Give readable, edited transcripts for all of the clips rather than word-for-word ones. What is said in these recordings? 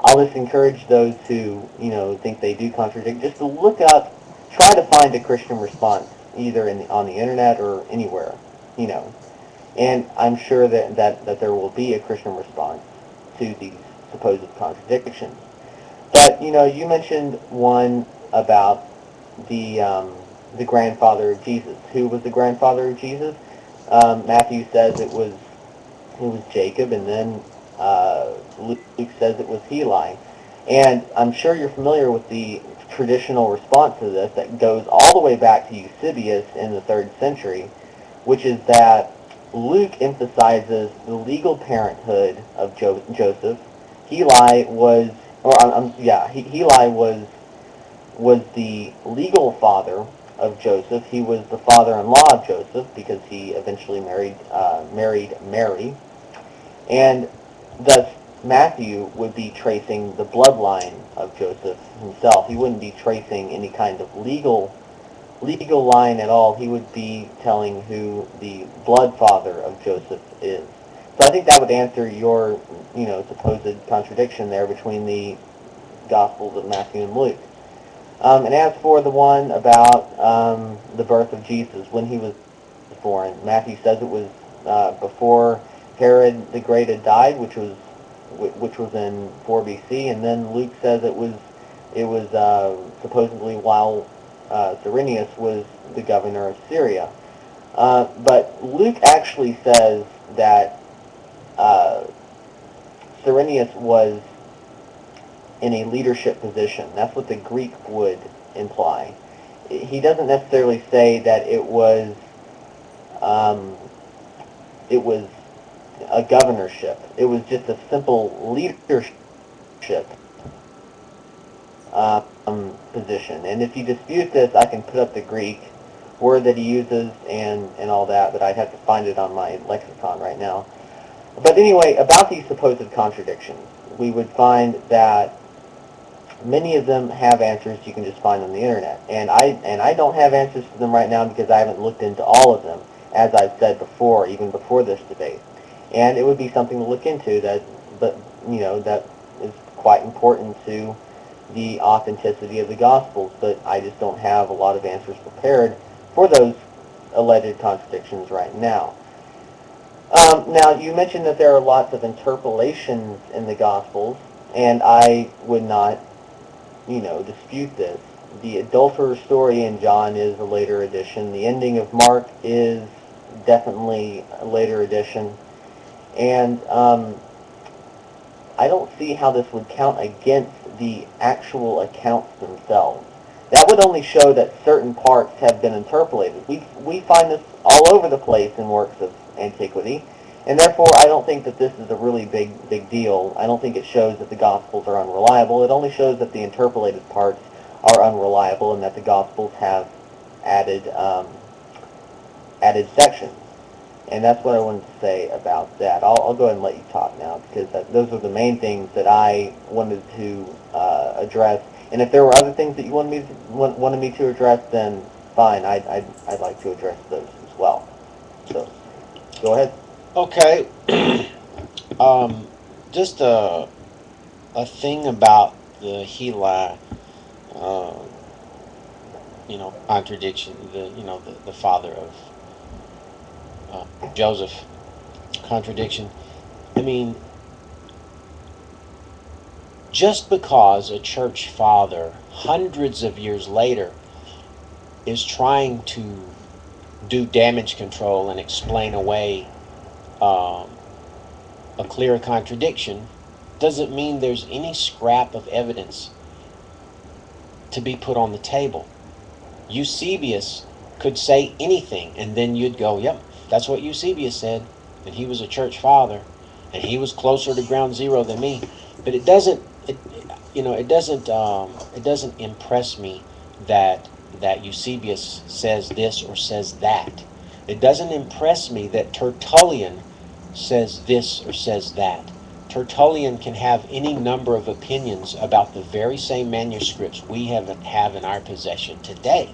I'll just encourage those who, think they do contradict, just to look up, try to find a Christian response, either on the internet or anywhere, you know. And I'm sure that there will be a Christian response to these supposed contradictions. But, you mentioned one about the grandfather of Jesus. Who was the grandfather of Jesus? Matthew says it was Jacob, and then Luke says it was Heli. And I'm sure you're familiar with the traditional response to this that goes all the way back to Eusebius in the 3rd century, which is that Luke emphasizes the legal parenthood of Joseph. Heli was, Heli was the legal father of Joseph. He was the father-in-law of Joseph because he eventually married Mary, and thus Matthew would be tracing the bloodline of Joseph himself. He wouldn't be tracing any kind of legal line at all. He would be telling who the blood father of Joseph is. So I think that would answer your, supposed contradiction there between the Gospels of Matthew and Luke. And as for the one about the birth of Jesus, when he was born, Matthew says it was before Herod the Great had died, which was in 4 BC, and then Luke says it was supposedly while Cyrenius was the governor of Syria. But Luke actually says that Cyrenius was in a leadership position. That's what the Greek would imply. He doesn't necessarily say that it was a governorship. It was just a simple leadership position. And if you dispute this, I can put up the Greek word that he uses and all that, but I'd have to find it on my lexicon right now. But anyway, about these supposed contradictions, we would find that many of them have answers you can just find on the internet. And I don't have answers to them right now because I haven't looked into all of them, as I've said before, even before this debate. And it would be something to look into that is quite important to the authenticity of the Gospels, but I just don't have a lot of answers prepared for those alleged contradictions right now. Now, you mentioned that there are lots of interpolations in the Gospels, and I would not, dispute this. The adulterer story in John is a later addition. The ending of Mark is definitely a later addition. And I don't see how this would count against the actual accounts themselves. That would only show that certain parts have been interpolated. We find this all over the place in works of antiquity, and therefore I don't think that this is a really big deal. I don't think it shows that the Gospels are unreliable. It only shows that the interpolated parts are unreliable and that the Gospels have added sections. And that's what I wanted to say about that. I'll go ahead and let you talk now, because those are the main things that I wanted to address. And if there were other things that you wanted me to address, then fine. I'd like to address those as well. So, go ahead. Okay. Just a thing about the Heli, contradiction. The father of Joseph contradiction. I mean, just because a church father hundreds of years later is trying to do damage control and explain away a clear contradiction doesn't mean there's any scrap of evidence to be put on the table. Eusebius could say anything, and then you'd go, yep, that's what Eusebius said, and he was a church father, and he was closer to ground zero than me. But it doesn't impress me that Eusebius says this or says that. It doesn't impress me that Tertullian says this or says that. Tertullian can have any number of opinions about the very same manuscripts we have in our possession today.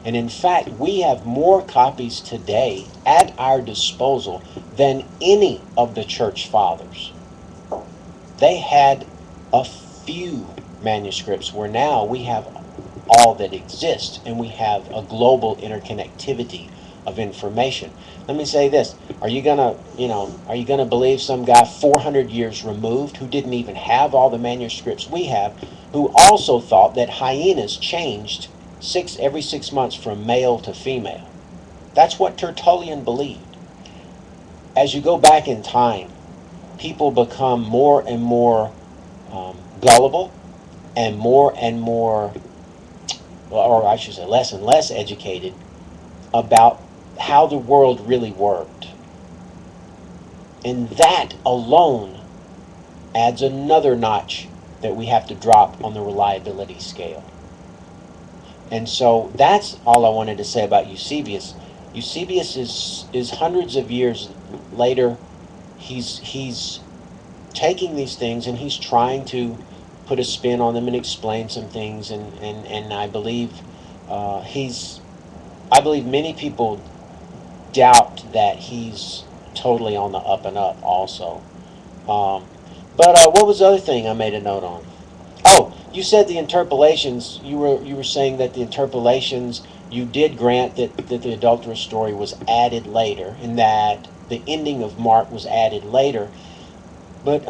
And in fact, we have more copies today at our disposal than any of the church fathers. They had a few manuscripts where now we have all that exists, and we have a global interconnectivity of information. Let me say this: are you gonna believe some guy 400 years removed who didn't even have all the manuscripts we have, who also thought that hyenas changed every 6 months from male to female? That's what Tertullian believed. As you go back in time, people become more and more gullible, and more, or I should say less and less educated about how the world really worked. And that alone adds another notch that we have to drop on the reliability scale. And so that's all I wanted to say about Eusebius. Eusebius is hundreds of years later. He's taking these things and he's trying to put a spin on them and explain some things, and I believe I believe many people doubt that he's totally on the up and up also. But what was the other thing I made a note on? Oh, you said the interpolations. You were saying that the interpolations, you did grant that the adulterous story was added later, and that the ending of Mark was added later. But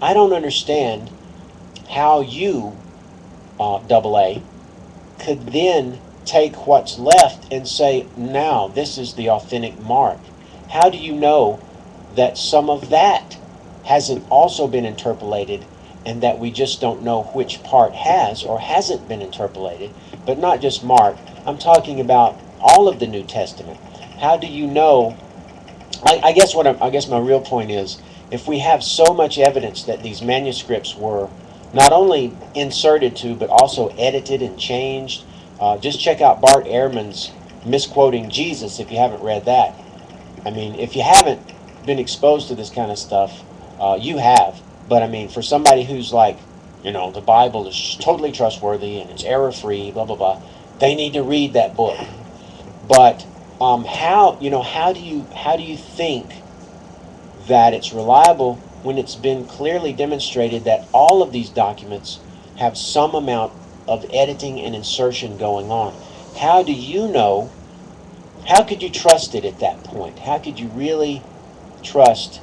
I don't understand how you, AA, could then take what's left and say, now this is the authentic Mark. How do you know that some of that hasn't also been interpolated, and that we just don't know which part has or hasn't been interpolated? But not just Mark. I'm talking about all of the New Testament. How do you know? I guess my real point is, if we have so much evidence that these manuscripts were not only inserted to, but also edited and changed. Just check out Bart Ehrman's Misquoting Jesus if you haven't read that. I mean, if you haven't been exposed to this kind of stuff, you have. But I mean, for somebody who's like, the Bible is totally trustworthy and it's error-free, blah, blah, blah, they need to read that book. But how do you think that it's reliable when it's been clearly demonstrated that all of these documents have some amount of editing and insertion going on? How do you know? How could you trust it at that point? How could you really trust,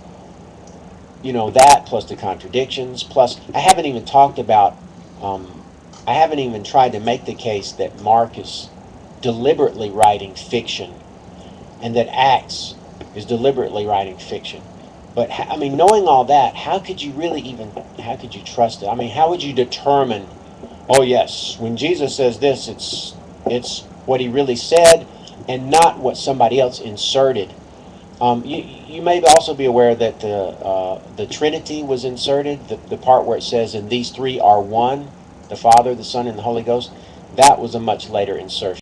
that plus the contradictions? Plus, I haven't even talked about, I haven't even tried to make the case that Mark is deliberately writing fiction and that Acts is deliberately writing fiction. But, I mean, knowing all that, how could you trust it? I mean, how would you determine, oh yes, when Jesus says this, it's what he really said and not what somebody else inserted? You may also be aware that the Trinity was inserted, the part where it says, and these three are one, the Father, the Son, and the Holy Ghost. That was a much later insertion.